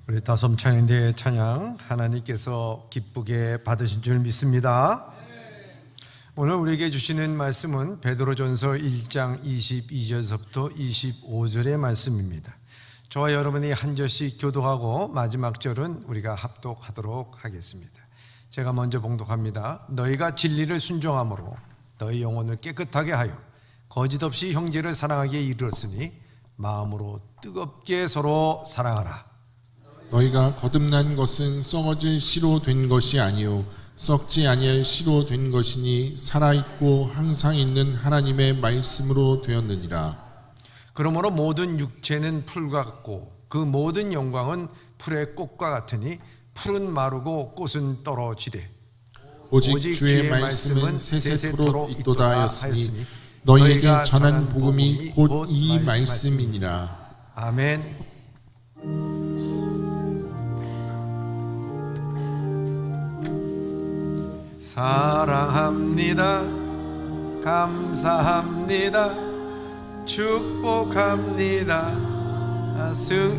우리 다솜 찬양대의 찬양 하나님께서 기쁘게 받으신 줄 믿습니다. 오늘 우리에게 주시는 말씀은 베드로전서 1장 22절서부터 25절의 말씀입니다. 저와 여러분이 한 절씩 교독하고 마지막 절은 우리가 합독하도록 하겠습니다. 제가 먼저 봉독합니다. 너희가 진리를 순종함으로 너희 영혼을 깨끗하게 하여 거짓 없이 형제를 사랑하기에 이르렀으니 마음으로 뜨겁게 서로 사랑하라. 너희가 거듭난 것은 썩어질 씨로 된 것이 아니요 썩지 아니할 씨로 된 것이니 살아있고 항상 있는 하나님의 말씀으로 되었느니라. 그러므로 모든 육체는 풀과 같고 그 모든 영광은 풀의 꽃과 같으니 풀은 마르고 꽃은 떨어지되 오직 주의 말씀은 세세토록 있도다 하였으니 너희에게 전한 복음이 곧 이 말씀이니라. 아멘. 사랑합니다. 감사합니다. 축복합니다.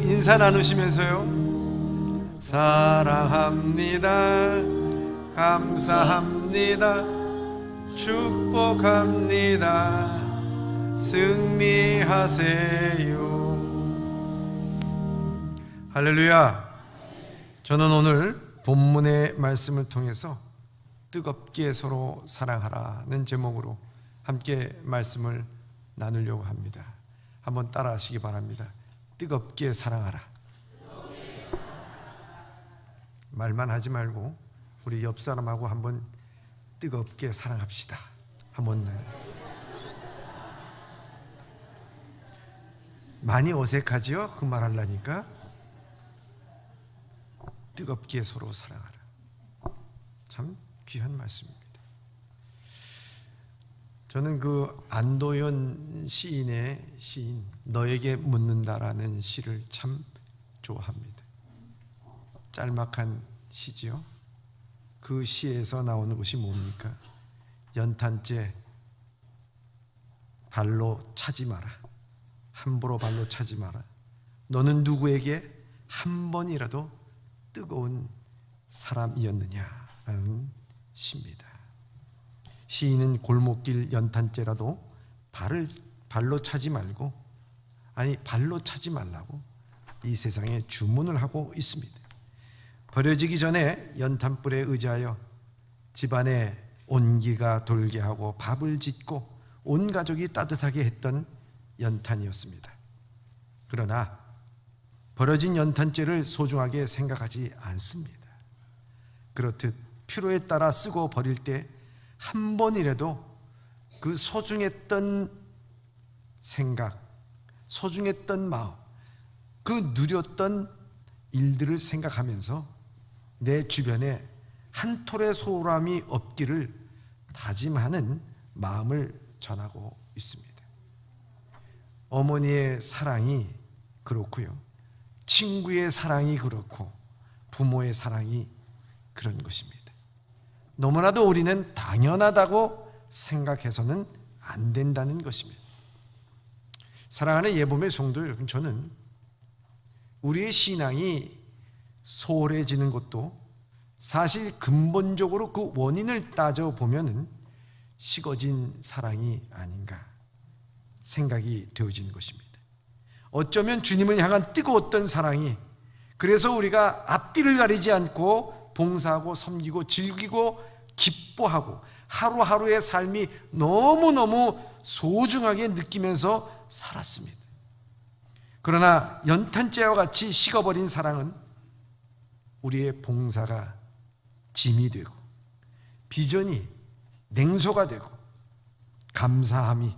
인사 나누시면서요. 사랑합니다. 감사합니다. 축복합니다. 승리하세요. 할렐루야. 저는 오늘 본문의 말씀을 통해서 뜨겁게 서로 사랑하라는 제목으로 함께 말씀을 나누려고 합니다. 한번 따라 하시기 바랍니다. 뜨겁게 사랑하라. 말만 하지 말고 우리 옆 사람하고 한번 뜨겁게 사랑합시다. 한번. 많이 어색하지요? 그 말 하려니까. 뜨겁게 서로 사랑하라. 참 귀한 말씀입니다. 저는 그 안도현 시인의 시인 너에게 묻는다라는 시를 참 좋아합니다. 짤막한 시지요. 그 시에서 나오는 것이 뭡니까? 연탄재 발로 차지 마라. 함부로 발로 차지 마라. 너는 누구에게 한 번이라도 뜨거운 사람이었느냐라는 시입니다. 시인은 골목길 연탄재라도 발로 차지 말고, 발로 차지 말라고 이 세상에 주문을 하고 있습니다. 버려지기 전에 연탄불에 의지하여 집안에 온기가 돌게 하고 밥을 짓고 온 가족이 따뜻하게 했던 연탄이었습니다. 그러나 버려진 연탄재를 소중하게 생각하지 않습니다. 그렇듯 필요에 따라 쓰고 버릴 때 한 번이라도 그 소중했던 생각, 소중했던 마음, 그 누렸던 일들을 생각하면서 내 주변에 한 톨의 소홀함이 없기를 다짐하는 마음을 전하고 있습니다. 어머니의 사랑이 그렇고요, 친구의 사랑이 그렇고 부모의 사랑이 그런 것입니다. 너무나도 우리는 당연하다고 생각해서는 안 된다는 것입니다. 사랑하는 예봄의 성도 여러분, 저는 우리의 신앙이 소홀해지는 것도 사실 근본적으로 그 원인을 따져보면 식어진 사랑이 아닌가 생각이 되어지는 것입니다. 어쩌면 주님을 향한 뜨거웠던 사랑이, 그래서 우리가 앞뒤를 가리지 않고 봉사하고 섬기고 즐기고 기뻐하고 하루하루의 삶이 너무너무 소중하게 느끼면서 살았습니다. 그러나 연탄재와 같이 식어버린 사랑은 우리의 봉사가 짐이 되고 비전이 냉소가 되고 감사함이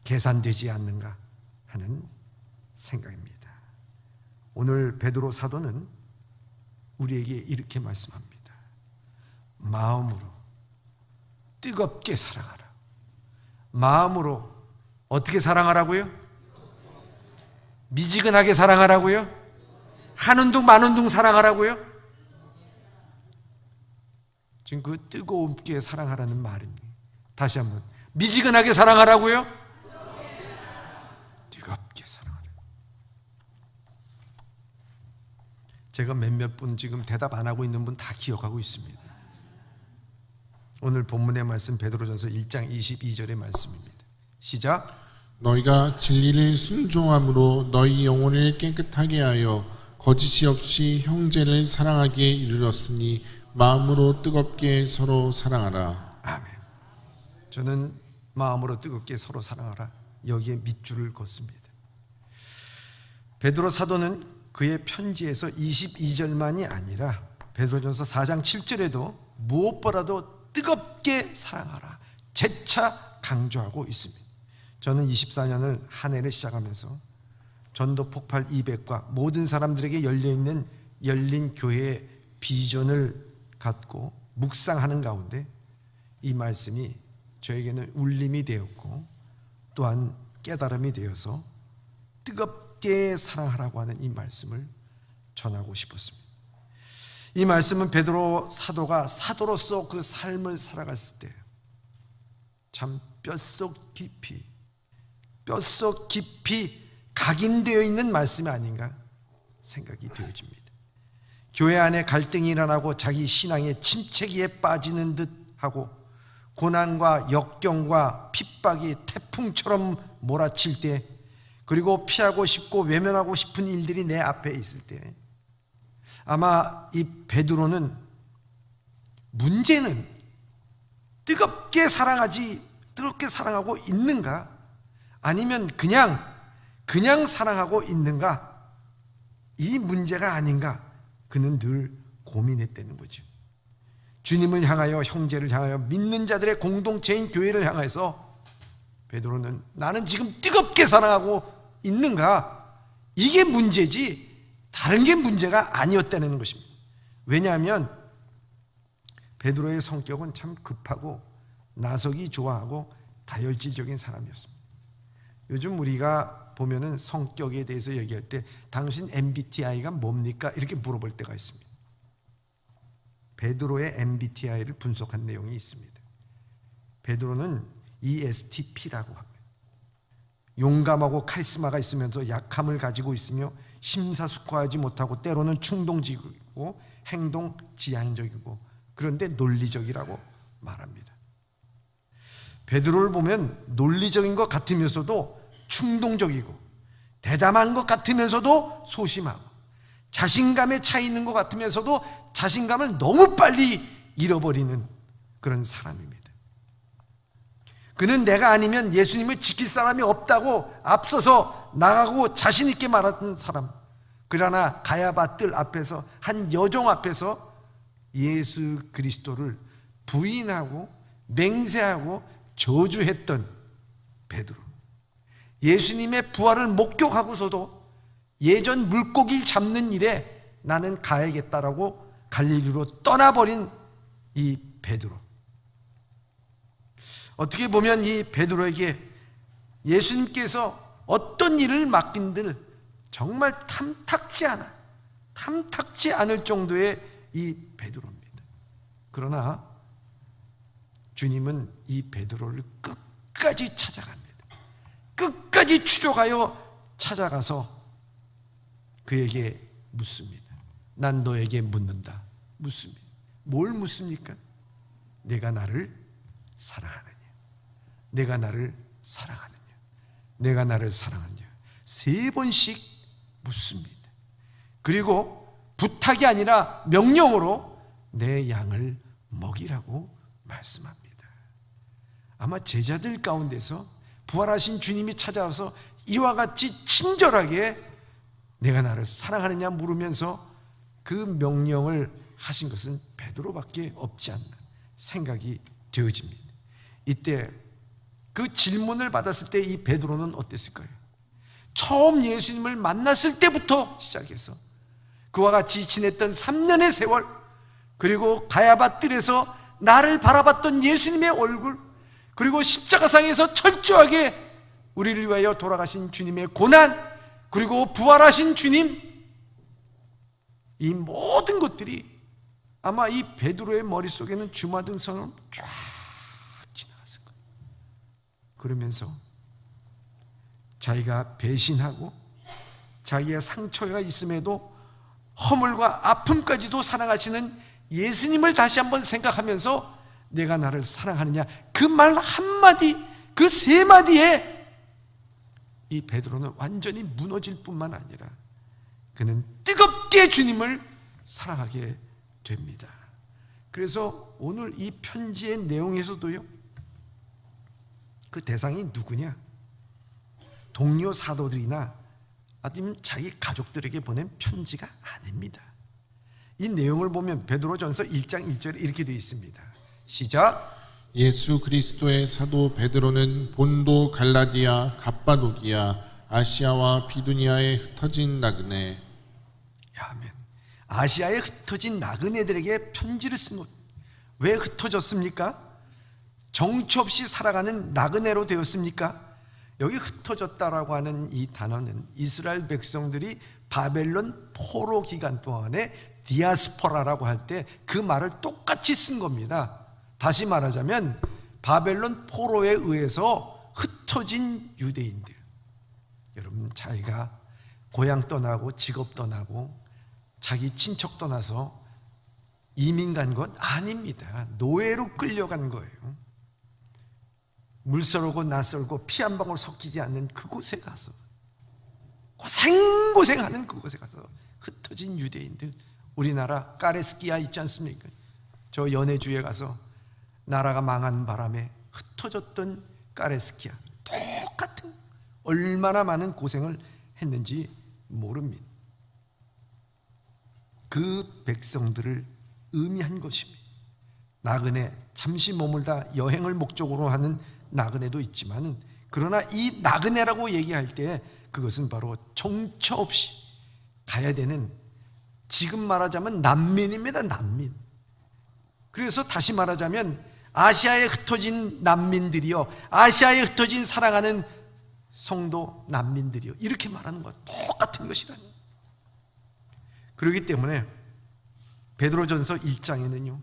계산되지 않는가 하는 생각입니다. 오늘 베드로 사도는 우리에게 이렇게 말씀합니다. 마음으로 뜨겁게 사랑하라. 마음으로 어떻게 사랑하라고요? 미지근하게 사랑하라고요? 한운 둥 만운 둥 사랑하라고요? 지금 그 뜨겁게 사랑하라는 말입니다. 다시 한번, 미지근하게 사랑하라고요? 뜨겁게 사랑하라. 제가 몇몇 분 지금 대답 안 하고 있는 분 다 기억하고 있습니다. 오늘 본문의 말씀 베드로전서 1장 22절의 말씀입니다. 시작. 너희가 진리를 순종함으로 너희 영혼을 깨끗하게 하여 거짓이 없이 형제를 사랑하기에 이르렀으니 마음으로 뜨겁게 서로 사랑하라. 아멘. 저는 마음으로 뜨겁게 서로 사랑하라, 여기에 밑줄을 긋습니다. 베드로 사도는 그의 편지에서 22절만이 아니라 베드로전서 4장 7절에도 무엇보다도 뜨겁게 사랑하라 재차 강조하고 있습니다. 저는 24년을 한 해를 시작하면서 전도 폭발 200과 모든 사람들에게 열려있는 열린 교회의 비전을 갖고 묵상하는 가운데 이 말씀이 저에게는 울림이 되었고 또한 깨달음이 되어서 뜨겁게 사랑하라고 하는 이 말씀을 전하고 싶었습니다. 이 말씀은 베드로 사도가 사도로서 그 삶을 살아갔을 때 참 뼛속 깊이 각인되어 있는 말씀이 아닌가 생각이 되어집니다. 교회 안에 갈등이 일어나고 자기 신앙의 침체기에 빠지는 듯 하고 고난과 역경과 핍박이 태풍처럼 몰아칠 때, 그리고 피하고 싶고 외면하고 싶은 일들이 내 앞에 있을 때, 아마 이 베드로는 문제는 뜨겁게 사랑하고 있는가, 아니면 그냥 사랑하고 있는가, 이 문제가 아닌가 그는 늘 고민했다는 거죠. 주님을 향하여, 형제를 향하여, 믿는 자들의 공동체인 교회를 향해서 베드로는 나는 지금 뜨겁게 사랑하고 있는가, 이게 문제지 다른 게 문제가 아니었다는 것입니다. 왜냐하면 베드로의 성격은 참 급하고 나서기 좋아하고 다혈질적인 사람이었습니다. 요즘 우리가 보면은 성격에 대해서 얘기할 때 당신 MBTI가 뭡니까? 이렇게 물어볼 때가 있습니다. 베드로의 MBTI를 분석한 내용이 있습니다. 베드로는 ESTP라고 합니다. 용감하고 카리스마가 있으면서 약함을 가지고 있으며 심사숙고하지 못하고 때로는 충동적이고 행동 지향적이고 그런데 논리적이라고 말합니다. 베드로를 보면 논리적인 것 같으면서도 충동적이고 대담한 것 같으면서도 소심하고 자신감에 차 있는 것 같으면서도 자신감을 너무 빨리 잃어버리는 그런 사람입니다. 그는 내가 아니면 예수님을 지킬 사람이 없다고 앞서서 나가고 자신 있게 말하던 사람. 그러나 가야바 뜰 앞에서 한 여종 앞에서 예수 그리스도를 부인하고 맹세하고 저주했던 베드로. 예수님의 부활을 목격하고서도 예전 물고기를 잡는 일에 나는 가야겠다라고 갈릴리로 떠나버린 이 베드로. 어떻게 보면 이 베드로에게 예수님께서 어떤 일을 맡긴들 정말 탐탁지 않을 정도의 이 베드로입니다. 그러나 주님은 이 베드로를 끝까지 찾아갑니다. 끝까지 추적하여 찾아가서 그에게 묻습니다. 난 너에게 묻는다. 묻습니다. 뭘 묻습니까? 내가 나를 사랑하느냐? 내가 나를 사랑하느냐? 내가 나를 사랑하느냐? 3번씩 묻습니다. 그리고 부탁이 아니라 명령으로 내 양을 먹이라고 말씀합니다. 아마 제자들 가운데서 부활하신 주님이 찾아와서 이와 같이 친절하게 내가 나를 사랑하느냐 물으면서 그 명령을 하신 것은 베드로밖에 없지 않나 생각이 되어집니다. 이때 그 질문을 받았을 때 이 베드로는 어땠을까요? 처음 예수님을 만났을 때부터 시작해서 그와 같이 지냈던 3년의 세월, 그리고 가야바 뜰에서 나를 바라봤던 예수님의 얼굴, 그리고 십자가상에서 철저하게 우리를 위하여 돌아가신 주님의 고난, 그리고 부활하신 주님, 이 모든 것들이 아마 이 베드로의 머릿속에는 주마등처럼 쫙 지나갔을 거예요. 그러면서 자기가 배신하고 자기의 상처가 있음에도 허물과 아픔까지도 사랑하시는 예수님을 다시 한번 생각하면서 내가 나를 사랑하느냐, 그 말 한마디, 그 세 마디에 이 베드로는 완전히 무너질 뿐만 아니라 그는 뜨겁게 주님을 사랑하게 됩니다. 그래서 오늘 이 편지의 내용에서도요, 그 대상이 누구냐? 동료 사도들이나 아니면 자기 가족들에게 보낸 편지가 아닙니다. 이 내용을 보면 베드로전서 1장 1절에 이렇게 되어 있습니다. 시작. 예수 그리스도의 사도 베드로는 본도, 갈라디아, 갑바도기아, 아시아와 비두니아에 흩어진 나그네. 아멘. 아시아에 흩어진 나그네들에게 편지를 쓴 것. 왜 흩어졌습니까? 정처 없이 살아가는 나그네로 되었습니까? 여기 흩어졌다라고 하는 이 단어는 이스라엘 백성들이 바벨론 포로 기간 동안에 디아스포라라고 할 때 그 말을 똑같이 쓴 겁니다. 다시 말하자면 바벨론 포로에 의해서 흩어진 유대인들. 여러분, 자기가 고향 떠나고 직업 떠나고 자기 친척 떠나서 이민 간 건 아닙니다. 노예로 끌려간 거예요. 물서르고 낯설고 피 한 방울 섞이지 않는 그곳에 가서 고생하는 그곳에 가서 흩어진 유대인들. 우리나라 까레스키아 있지 않습니까? 저 연해주에 가서 나라가 망한 바람에 흩어졌던 까레스키아, 똑같은, 얼마나 많은 고생을 했는지 모릅니다. 그 백성들을 의미한 것입니다. 나그네, 잠시 머물다 여행을 목적으로 하는 나그네도 있지만, 그러나 이 나그네라고 얘기할 때 그것은 바로 정처 없이 가야 되는, 지금 말하자면 난민입니다. 난민. 그래서 다시 말하자면 아시아에 흩어진 난민들이요, 아시아에 흩어진 사랑하는 성도 난민들이요, 이렇게 말하는 것 똑같은 것이라니. 그렇기 때문에 베드로전서 1장에는요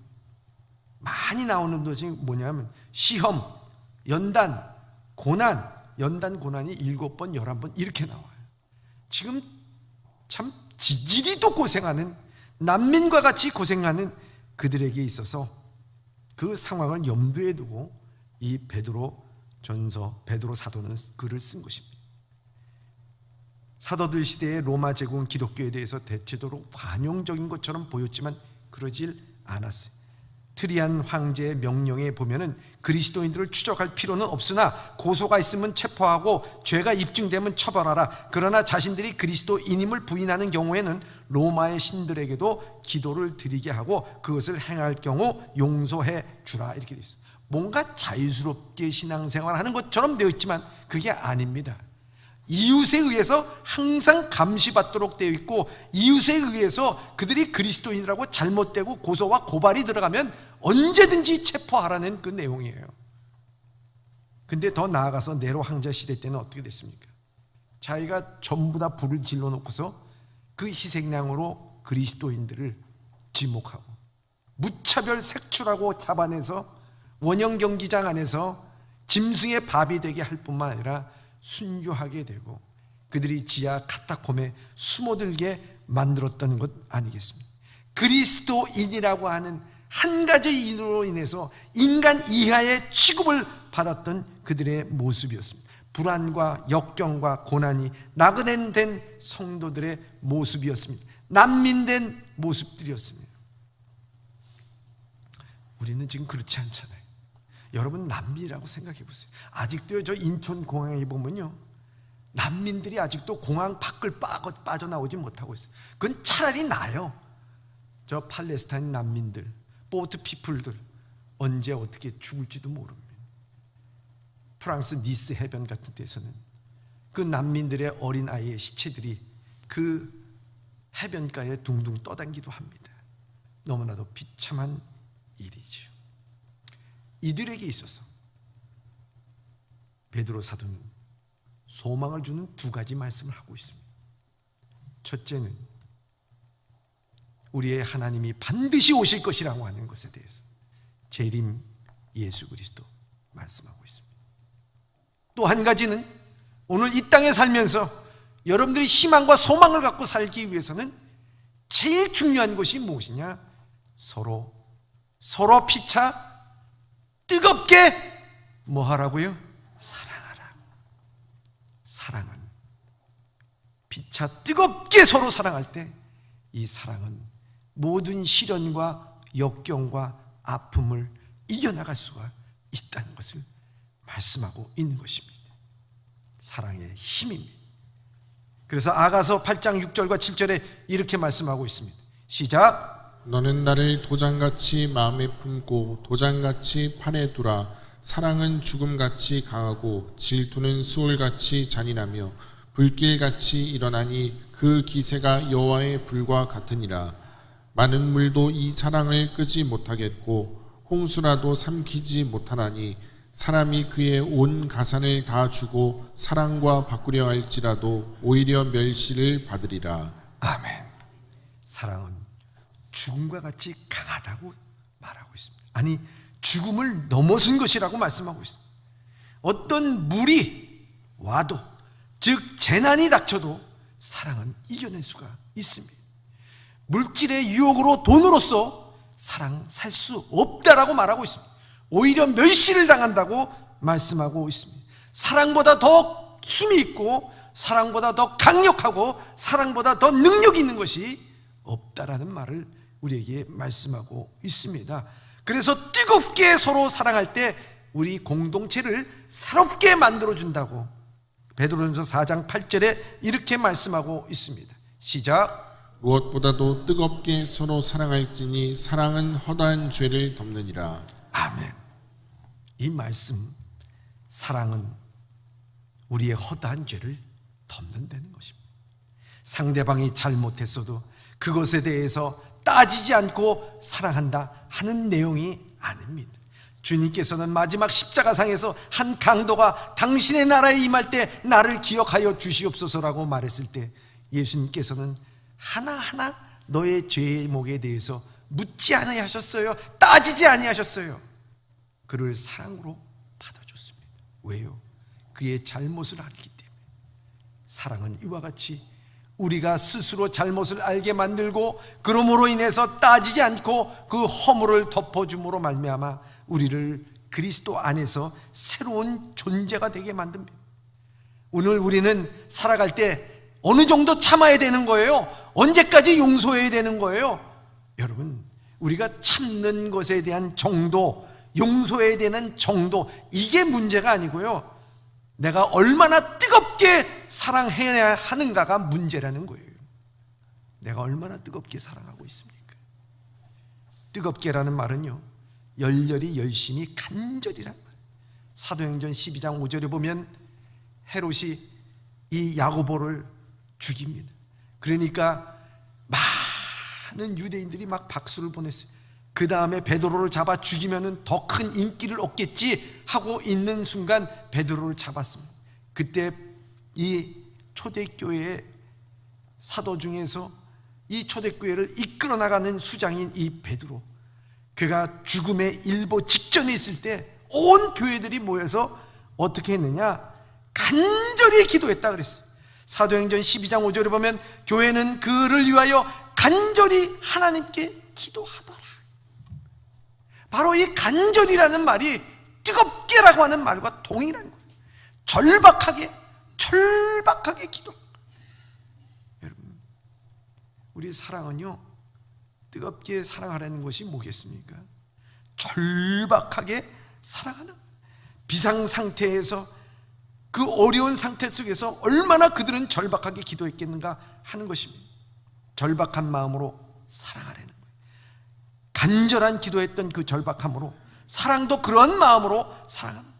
많이 나오는 것이 뭐냐면 시험, 연단, 고난, 연단 고난이 7번, 11번 이렇게 나와요. 지금 참 지지리도 고생하는, 난민과 같이 고생하는 그들에게 있어서 그 상황을 염두에 두고 이 베드로 사도는 글을 쓴 것입니다. 사도들 시대의 로마 제국은 기독교에 대해서 대체적으로 관용적인 것처럼 보였지만 그러질 않았어요. 트리안 황제의 명령에 보면은 그리스도인들을 추적할 필요는 없으나 고소가 있으면 체포하고 죄가 입증되면 처벌하라. 그러나 자신들이 그리스도인임을 부인하는 경우에는 로마의 신들에게도 기도를 드리게 하고 그것을 행할 경우 용서해 주라. 이렇게 되어 있어요. 뭔가 자유스럽게 신앙생활하는 것처럼 되어 있지만 그게 아닙니다. 이웃에 의해서 항상 감시받도록 되어 있고, 이웃에 의해서 그들이 그리스도인이라고 잘못되고 고소와 고발이 들어가면 언제든지 체포하라는 그 내용이에요. 근데 더 나아가서 네로 황제 시대 때는 어떻게 됐습니까? 자기가 전부 다 불을 질러놓고서 그 희생양으로 그리스도인들을 지목하고 무차별 색출하고 잡아내서 원형 경기장 안에서 짐승의 밥이 되게 할 뿐만 아니라 순교하게 되고 그들이 지하 카타콤에 숨어들게 만들었던 것 아니겠습니까? 그리스도인이라고 하는 한 가지 이유로 인해서 인간 이하의 취급을 받았던 그들의 모습이었습니다. 불안과 역경과 고난이 나그네된 성도들의 모습이었습니다. 난민된 모습들이었습니다. 우리는 지금 그렇지 않잖아요. 여러분, 난민이라고 생각해 보세요. 아직도 저 인천공항에 보면요, 난민들이 아직도 공항 밖을 빠져나오지 못하고 있어요. 그건 차라리 나아요. 저 팔레스타인 난민들, 보트 피플들 언제 어떻게 죽을지도 모릅니다. 프랑스 니스 해변 같은 데서는 그 난민들의 어린 아이의 시체들이 그 해변가에 둥둥 떠다니기도 합니다. 너무나도 비참한 일이죠. 이들에게 있어서 베드로 사도는 소망을 주는 두 가지 말씀을 하고 있습니다. 첫째는 우리의 하나님이 반드시 오실 것이라고 하는 것에 대해서 재림 예수 그리스도 말씀하고 있습니다. 또 한 가지는 오늘 이 땅에 살면서 여러분들이 희망과 소망을 갖고 살기 위해서는 제일 중요한 것이 무엇이냐? 서로 피차 뜨겁게 뭐 하라고요? 사랑하라. 사랑은 피차 뜨겁게 서로 사랑할 때 이 사랑은 모든 시련과 역경과 아픔을 이겨나갈 수가 있다는 것을 말씀하고 있는 것입니다. 사랑의 힘입니다. 그래서 아가서 8장 6절과 7절에 이렇게 말씀하고 있습니다. 시작. 너는 나를 도장같이 마음에 품고 도장같이 판에 두라. 사랑은 죽음같이 강하고 질투는 수월같이 잔인하며 불길같이 일어나니 그 기세가 여호와의 불과 같으니라. 많은 물도 이 사랑을 끄지 못하겠고 홍수라도 삼키지 못하나니 사람이 그의 온 가산을 다 주고 사랑과 바꾸려 할지라도 오히려 멸시를 받으리라. 아멘. 사랑은 죽음과 같이 강하다고 말하고 있습니다. 아니, 죽음을 넘어선 것이라고 말씀하고 있습니다. 어떤 물이 와도, 즉 재난이 닥쳐도 사랑은 이겨낼 수가 있습니다. 물질의 유혹으로 돈으로서 사랑 살 수 없다라고 말하고 있습니다. 오히려 멸시를 당한다고 말씀하고 있습니다. 사랑보다 더 힘이 있고 사랑보다 더 강력하고 사랑보다 더 능력이 있는 것이 없다라는 말을 우리에게 말씀하고 있습니다. 그래서 뜨겁게 서로 사랑할 때 우리 공동체를 새롭게 만들어준다고 베드로전서 4장 8절에 이렇게 말씀하고 있습니다. 시작. 무엇보다도 뜨겁게 서로 사랑할지니 사랑은 허다한 죄를 덮느니라. 아멘. 이 말씀, 사랑은 우리의 허다한 죄를 덮는다는 것입니다. 상대방이 잘못했어도 그것에 대해서 따지지 않고 사랑한다 하는 내용이 아닙니다. 주님께서는 마지막 십자가상에서 한 강도가 당신의 나라에 임할 때 나를 기억하여 주시옵소서라고 말했을 때 예수님께서는 하나하나 너의 죄목에 대해서 묻지 아니하셨어요. 따지지 아니하셨어요. 그를 사랑으로 받아줬습니다. 왜요? 그의 잘못을 알기 때문에. 사랑은 이와 같이 우리가 스스로 잘못을 알게 만들고 그러므로 인해서 따지지 않고 그 허물을 덮어줌으로 말미암아 우리를 그리스도 안에서 새로운 존재가 되게 만듭니다. 오늘 우리는 살아갈 때 어느 정도 참아야 되는 거예요? 언제까지 용서해야 되는 거예요? 여러분, 우리가 참는 것에 대한 정도, 용서해야 되는 정도, 이게 문제가 아니고요, 내가 얼마나 뜨겁게 사랑해야 하는가가 문제라는 거예요. 내가 얼마나 뜨겁게 사랑하고 있습니까? 뜨겁게라는 말은요, 열렬히, 열심히, 간절이란 말. 사도행전 12장 5절에 보면 헤롯이 이 야고보를 죽입니다. 그러니까 많은 유대인들이 막 박수를 보냈어요. 그 다음에 베드로를 잡아 죽이면 더 큰 인기를 얻겠지 하고 있는 순간 베드로를 잡았습니다. 그때 이 초대교회의 사도 중에서 이 초대교회를 이끌어 나가는 수장인 이 베드로, 그가 죽음의 일보 직전에 있을 때 온 교회들이 모여서 어떻게 했느냐? 간절히 기도했다 그랬어요. 사도행전 12장 5절에 보면 교회는 그를 위하여 간절히 하나님께 기도하더라. 바로 이 간절이라는 말이 뜨겁게라고 하는 말과 동일한 거예요. 절박하게 기도. 여러분, 우리 사랑은요, 뜨겁게 사랑하라는 것이 뭐겠습니까? 절박하게 사랑하는 거예요. 비상 상태에서, 그 어려운 상태 속에서 얼마나 그들은 절박하게 기도했겠는가 하는 것입니다. 절박한 마음으로 사랑하라는 거예요. 간절한 기도했던 그 절박함으로, 사랑도 그런 마음으로 사랑하는 거예요.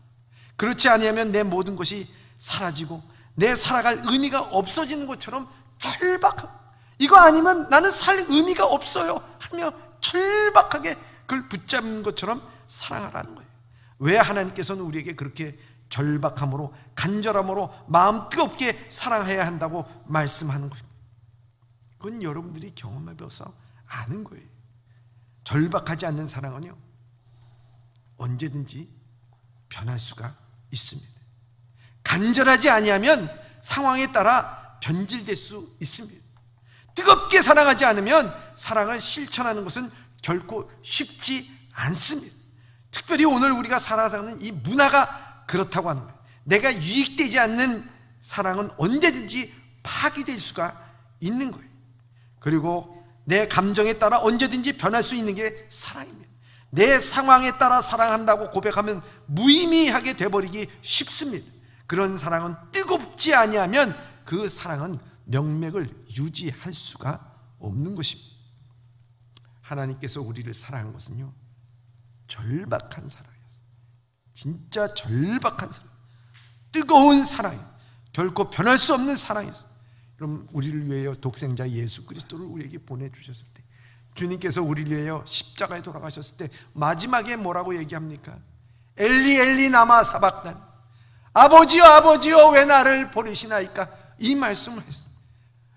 그렇지 아니하면 내 모든 것이 사라지고 내 살아갈 의미가 없어지는 것처럼 절박함, 이거 아니면 나는 살 의미가 없어요 하며 절박하게 그걸 붙잡는 것처럼 사랑하라는 거예요. 왜 하나님께서는 우리에게 그렇게 절박함으로, 간절함으로 마음 뜨겁게 사랑해야 한다고 말씀하는 거예요? 그건 여러분들이 경험해봐서 아는 거예요. 절박하지 않는 사랑은요, 언제든지 변할 수가 있습니다. 간절하지 아니하면 상황에 따라 변질될 수 있습니다. 뜨겁게 사랑하지 않으면 사랑을 실천하는 것은 결코 쉽지 않습니다. 특별히 오늘 우리가 살아가는 이 문화가 그렇다고 하는 거예요. 내가 유익되지 않는 사랑은 언제든지 파기될 수가 있는 거예요. 그리고 내 감정에 따라 언제든지 변할 수 있는 게 사랑입니다. 내 상황에 따라 사랑한다고 고백하면 무의미하게 돼버리기 쉽습니다. 그런 사랑은 뜨겁지 아니하면 그 사랑은 명맥을 유지할 수가 없는 것입니다. 하나님께서 우리를 사랑한 것은요, 절박한 사랑이었어요. 진짜 절박한 사랑, 뜨거운 사랑이에요. 결코 변할 수 없는 사랑이었어요. 그럼 우리를 위하여 독생자 예수 그리스도를 우리에게 보내주셨을 때, 주님께서 우리를 위하여 십자가에 돌아가셨을 때 마지막에 뭐라고 얘기합니까? 엘리 엘리 나마 사박단, 아버지여 아버지여 왜 나를 버리시나이까, 이 말씀을 했어요.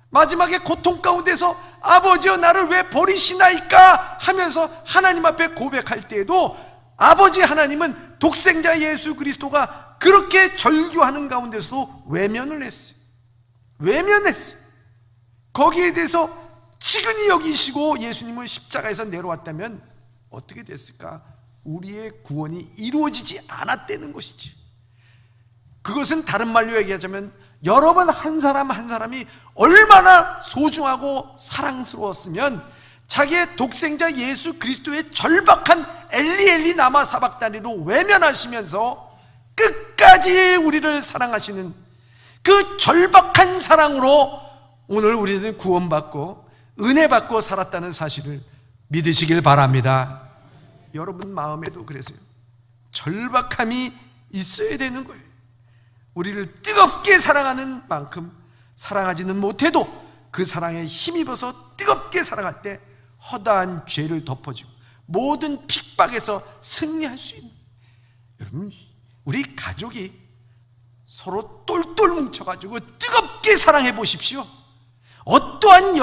마지막에 고통 가운데서 아버지여 나를 왜 버리시나이까 하면서 하나님 앞에 고백할 때에도 아버지 하나님은 독생자 예수 그리스도가 그렇게 절규하는 가운데서도 외면을 했어요. 외면했어요. 거기에 대해서 치근히 여기시고 예수님을 십자가에서 내려왔다면 어떻게 됐을까? 우리의 구원이 이루어지지 않았다는 것이지. 그것은 다른 말로 얘기하자면 여러분 한 사람 한 사람이 얼마나 소중하고 사랑스러웠으면 자기의 독생자 예수 그리스도의 절박한 엘리 엘리 나마 사박다니로 외면하시면서 끝까지 우리를 사랑하시는 그 절박한 사랑으로 오늘 우리는 구원받고 은혜받고 살았다는 사실을 믿으시길 바랍니다. 여러분 마음에도 그래서요, 절박함이 있어야 되는 거예요. 우리를 뜨겁게 사랑하는 만큼 사랑하지는 못해도 그 사랑에 힘입어서 뜨겁게 사랑할 때 허다한 죄를 덮어주고 모든 핍박에서 승리할 수 있는, 여러분 우리 가족이 서로 똘똘 뭉쳐가지고 뜨겁게 사랑해 보십시오. 어떠한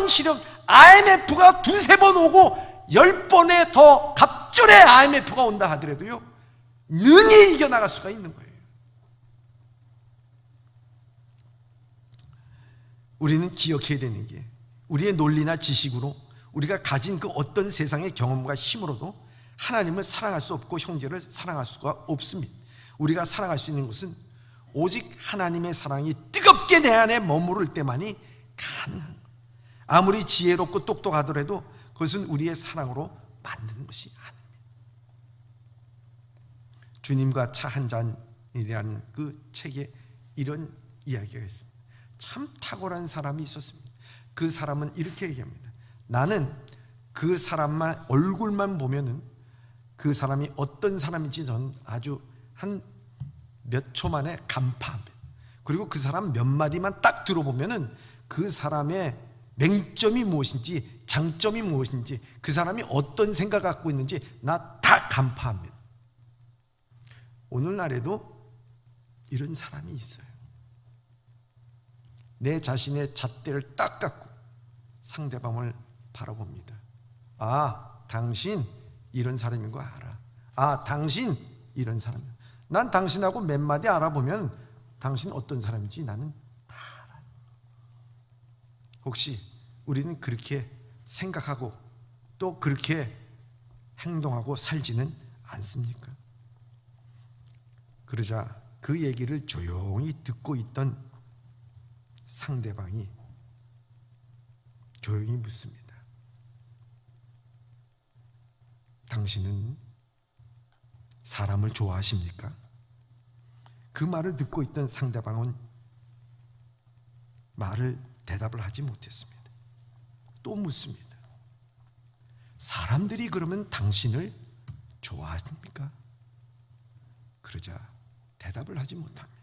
시련, IMF가 두세 번 오고 10번에 더 갑절의 IMF가 온다 하더라도요, 능히 이겨나갈 수가 있는 거예요. 우리는 기억해야 되는 게, 우리의 논리나 지식으로 우리가 가진 그 어떤 세상의 경험과 힘으로도 하나님을 사랑할 수 없고 형제를 사랑할 수가 없습니다. 우리가 사랑할 수 있는 것은 오직 하나님의 사랑이 뜨겁게 내 안에 머무를 때만이 가능한 거예요. 아무리 지혜롭고 똑똑하더라도 그것은 우리의 사랑으로 만드는 것이 아닙니다. 주님과 차 한 잔이라는 그 책에 이런 이야기가 있습니다. 참 탁월한 사람이 있었습니다. 그 사람은 이렇게 얘기합니다. 나는 그 사람만 얼굴만 보면은 그 사람이 어떤 사람인지 저는 아주 한 몇 초 만에 간파합니다. 그리고 그 사람 몇 마디만 딱 들어보면은 그 사람의 맹점이 무엇인지 장점이 무엇인지 그 사람이 어떤 생각을 갖고 있는지 나 다 간파합니다. 오늘날에도 이런 사람이 있어요. 내 자신의 잣대를 딱 갖고 상대방을 바라봅니다. 아, 당신 이런 사람인 거 알아. 아, 당신 이런 사람이야. 난 당신하고 몇 마디 알아보면 당신 어떤 사람인지 나는 다 알아요. 혹시 우리는 그렇게 생각하고 또 그렇게 행동하고 살지는 않습니까? 그러자 그 얘기를 조용히 듣고 있던 상대방이 조용히 묻습니다. 당신은 사람을 좋아하십니까? 그 말을 듣고 있던 상대방은 대답을 하지 못했습니다. 또 묻습니다. 사람들이 그러면 당신을 좋아하십니까? 그러자 대답을 하지 못합니다.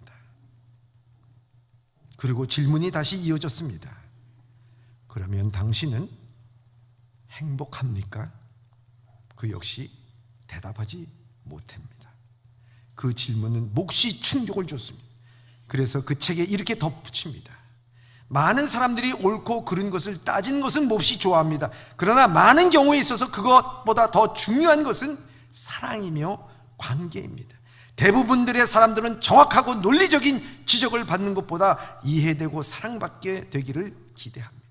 그리고 질문이 다시 이어졌습니다. 그러면 당신은 행복합니까? 그 역시 대답하지 못합니다. 그 질문은 몹시 충격을 줬습니다. 그래서 그 책에 이렇게 덧붙입니다. 많은 사람들이 옳고 그른 것을 따지는 것은 몹시 좋아합니다. 그러나 많은 경우에 있어서 그것보다 더 중요한 것은 사랑이며 관계입니다. 대부분들의 사람들은 정확하고 논리적인 지적을 받는 것보다 이해되고 사랑받게 되기를 기대합니다.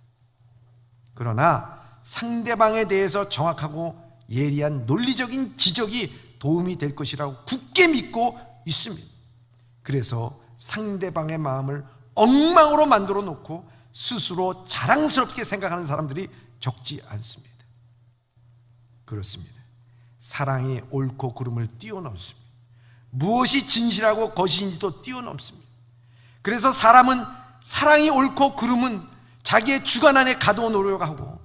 그러나 상대방에 대해서 정확하고 예리한 논리적인 지적이 도움이 될 것이라고 굳게 믿고 있습니다. 그래서 상대방의 마음을 엉망으로 만들어 놓고 스스로 자랑스럽게 생각하는 사람들이 적지 않습니다. 그렇습니다. 사랑이 옳고 그름을 뛰어넘습니다. 무엇이 진실하고 거짓인지도 뛰어넘습니다. 그래서 사람은 사랑이 옳고 그름은 자기의 주관 안에 가두어 놓으려고 하고,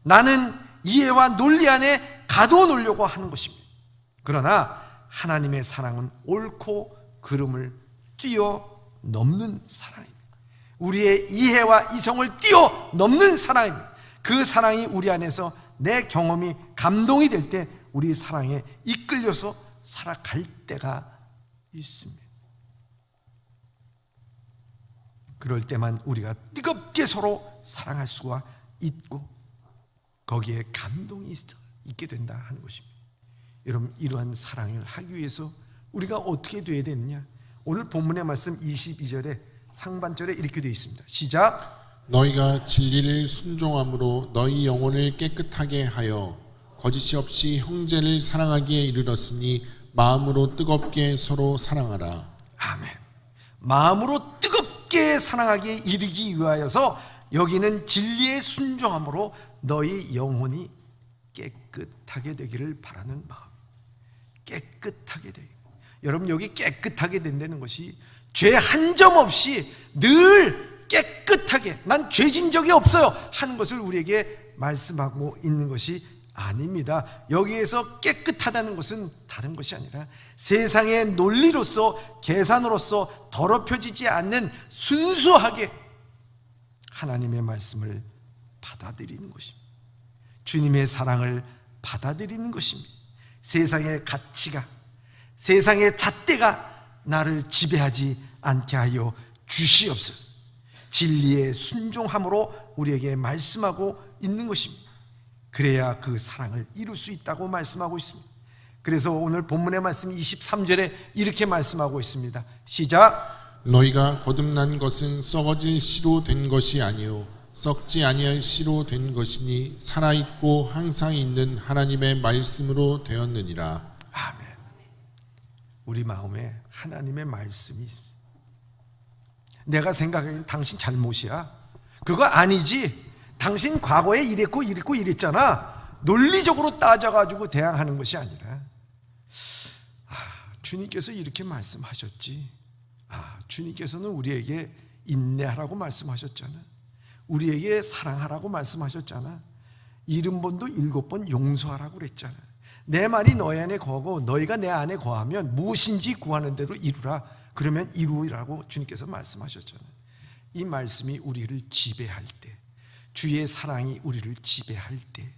나는 이해와 논리 안에 가두어 놓으려고 하는 것입니다. 그러나 하나님의 사랑은 옳고 그름을 뛰어넘는 사랑입니다. 우리의 이해와 이성을 뛰어넘는 사랑입니다. 그 사랑이 우리 안에서 내 경험이 감동이 될 때 우리 사랑에 이끌려서 살아갈 때가 있습니다. 그럴 때만 우리가 뜨겁게 서로 사랑할 수가 있고 거기에 감동이 있게 된다 하는 것입니다. 여러분, 이러한 사랑을 하기 위해서 우리가 어떻게 돼야 되느냐? 오늘 본문의 말씀 22절에 상반절에 이렇게 되어 있습니다. 시작. 너희가 진리를 순종함으로 너희 영혼을 깨끗하게 하여 거짓이 없이 형제를 사랑하기에 이르렀으니 마음으로 뜨겁게 서로 사랑하라. 아멘. 마음으로 뜨겁게 사랑하기에 이르기 위하여서 여기는 진리에 순종함으로 너희 영혼이 깨끗하게 되기를 바라는 마음. 깨끗하게 되기. 여러분, 여기 깨끗하게 된다는 것이 죄 한 점 없이 늘 깨끗하게, 난 죄진 적이 없어요 하는 것을 우리에게 말씀하고 있는 것이 아닙니다. 여기에서 깨끗하다는 것은 다른 것이 아니라 세상의 논리로서 계산으로서 더럽혀지지 않는 순수하게 하나님의 말씀을 받아들이는 것입니다. 주님의 사랑을 받아들이는 것입니다. 세상의 가치가, 세상의 잣대가 나를 지배하지 않게 하여 주시옵소서. 진리에 순종함으로 우리에게 말씀하고 있는 것입니다. 그래야 그 사랑을 이룰 수 있다고 말씀하고 있습니다. 그래서 오늘 본문의 말씀 23절에 이렇게 말씀하고 있습니다. 시작. 너희가 거듭난 것은 썩어질 씨로 된 것이 아니요 썩지 아니할 씨로 된 것이니 살아있고 항상 있는 하나님의 말씀으로 되었느니라. 아멘. 우리 마음에 하나님의 말씀이 있어. 내가 생각하기엔 당신 잘못이야. 그거 아니지. 당신 과거에 이랬고 이랬고 이랬잖아. 논리적으로 따져가지고 대항하는 것이 아니라 주님께서 이렇게 말씀하셨지. 주님께서는 우리에게 인내하라고 말씀하셨잖아. 우리에게 사랑하라고 말씀하셨잖아. 70번도 7번 용서하라고 그랬잖아. 내 말이 너희 안에 거하고 너희가 내 안에 거하면 무엇인지 구하는 대로 이루라. 그러면 이루라고 주님께서 말씀하셨잖아요. 이 말씀이 우리를 지배할 때, 주의 사랑이 우리를 지배할 때,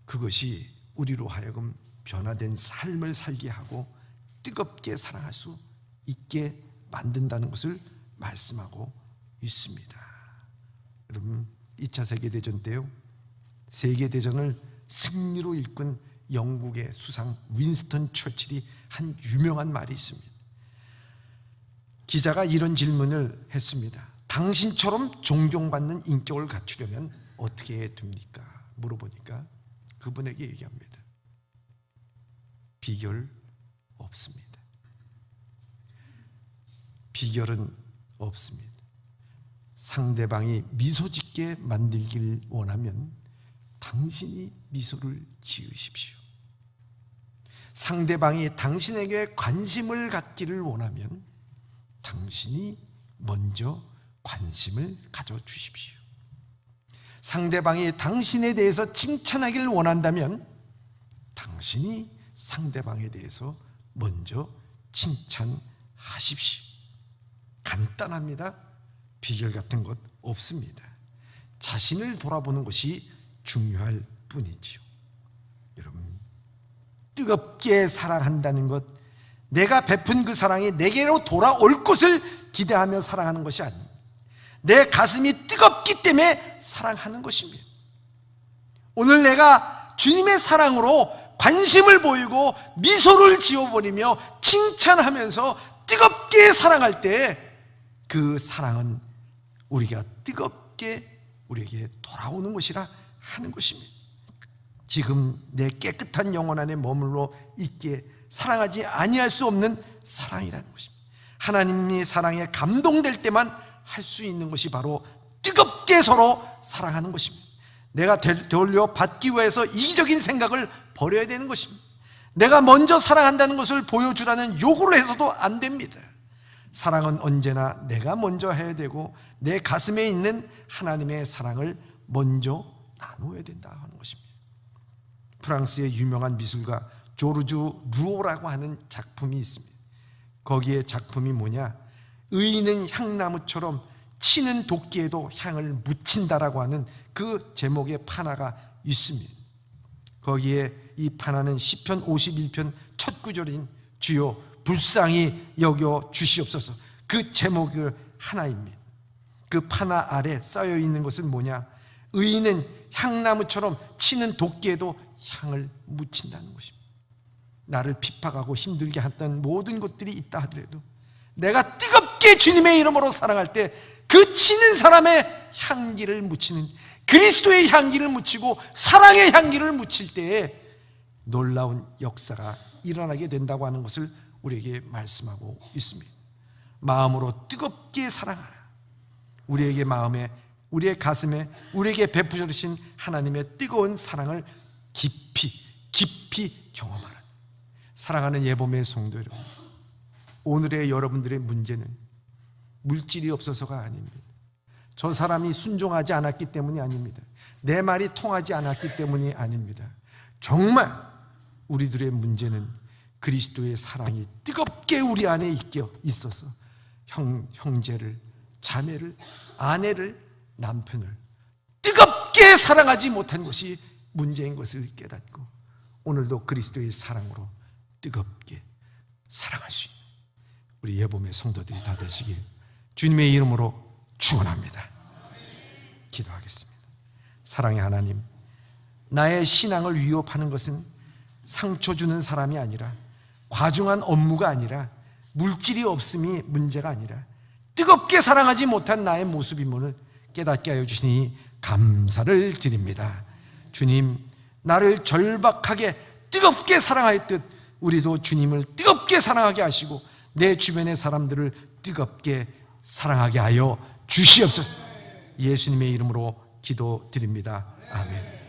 그것이 우리로 하여금 변화된 삶을 살게 하고 뜨겁게 사랑할 수 있게 만든다는 것을 말씀하고 있습니다. 여러분, 2차 세계대전 때요, 세계대전을 승리로 이끈 영국의 수상 윈스턴 처칠이 한 유명한 말이 있습니다. 기자가 이런 질문을 했습니다. 당신처럼 존경받는 인격을 갖추려면 어떻게 해야 됩니까? 물어보니까 그분에게 얘기합니다. 비결 없습니다. 비결은 없습니다. 상대방이 미소 짓게 만들길 원하면 당신이 미소를 지으십시오. 상대방이 당신에게 관심을 갖기를 원하면 당신이 먼저 관심을 가져주십시오. 상대방이 당신에 대해서 칭찬하기를 원한다면 당신이 상대방에 대해서 먼저 칭찬하십시오. 간단합니다. 비결 같은 것 없습니다. 자신을 돌아보는 것이 중요할 뿐이지요. 여러분, 뜨겁게 사랑한다는 것, 내가 베푼 그 사랑이 내게로 돌아올 것을 기대하며 사랑하는 것이 아닙니다. 내 가슴이 뜨겁기 때문에 사랑하는 것입니다. 오늘 내가 주님의 사랑으로 관심을 보이고 미소를 지어버리며 칭찬하면서 뜨겁게 사랑할 때 그 사랑은 우리가 뜨겁게 우리에게 돌아오는 것이라 하는 것입니다. 지금 내 깨끗한 영혼 안에 머물러 있기에 사랑하지 아니할 수 없는 사랑이라는 것입니다. 하나님이 사랑에 감동될 때만 할 수 있는 것이 바로 뜨겁게 서로 사랑하는 것입니다. 내가 되돌려 받기 위해서 이기적인 생각을 버려야 되는 것입니다. 내가 먼저 사랑한다는 것을 보여주라는 요구를 해서도 안 됩니다. 사랑은 언제나 내가 먼저 해야 되고 내 가슴에 있는 하나님의 사랑을 먼저 나누어야 된다 하는 것입니다. 프랑스의 유명한 미술가 조르주 루오라고 하는 작품이 있습니다. 거기에 작품이 뭐냐? 의인은 향나무처럼 치는 도끼에도 향을 묻힌다라고 하는 그 제목의 판화가 있습니다. 거기에 이 판화는 시편 51편 첫 구절인 주여 불쌍히 여겨 주시옵소서, 그 제목이 하나입니다. 그 판화 아래 쌓여 있는 것은 뭐냐? 의인은 향나무처럼 치는 도끼에도 향을 묻힌다는 것입니다. 나를 핍박하고 힘들게 했던 모든 것들이 있다 하더라도 내가 뜨겁게 주님의 이름으로 사랑할 때 그 치는 사람의 향기를 묻히는, 그리스도의 향기를 묻히고 사랑의 향기를 묻힐 때에 놀라운 역사가 일어나게 된다고 하는 것을 우리에게 말씀하고 있습니다. 마음으로 뜨겁게 사랑하라. 우리에게 마음에, 우리의 가슴에 우리에게 베푸어 주신 하나님의 뜨거운 사랑을 깊이 경험하라. 사랑하는 예범의 성도 여러분, 오늘의 여러분들의 문제는 물질이 없어서가 아닙니다. 저 사람이 순종하지 않았기 때문이 아닙니다. 내 말이 통하지 않았기 때문이 아닙니다. 정말 우리들의 문제는 그리스도의 사랑이 뜨겁게 우리 안에 있어서 형제를, 자매를, 아내를, 남편을 뜨겁게 사랑하지 못한 것이 문제인 것을 깨닫고 오늘도 그리스도의 사랑으로 뜨겁게 사랑할 수 있는 우리 예범의 성도들이 다 되시길 주님의 이름으로 축원합니다. 기도하겠습니다. 사랑의 하나님, 나의 신앙을 위협하는 것은 상처 주는 사람이 아니라, 과중한 업무가 아니라, 물질이 없음이 문제가 아니라 뜨겁게 사랑하지 못한 나의 모습임을 깨닫게 하여 주시니 감사를 드립니다. 주님, 나를 절박하게 뜨겁게 사랑하였듯 우리도 주님을 뜨겁게 사랑하게 하시고 내 주변의 사람들을 뜨겁게 사랑하게 하여 주시옵소서. 예수님의 이름으로 기도드립니다. 아멘.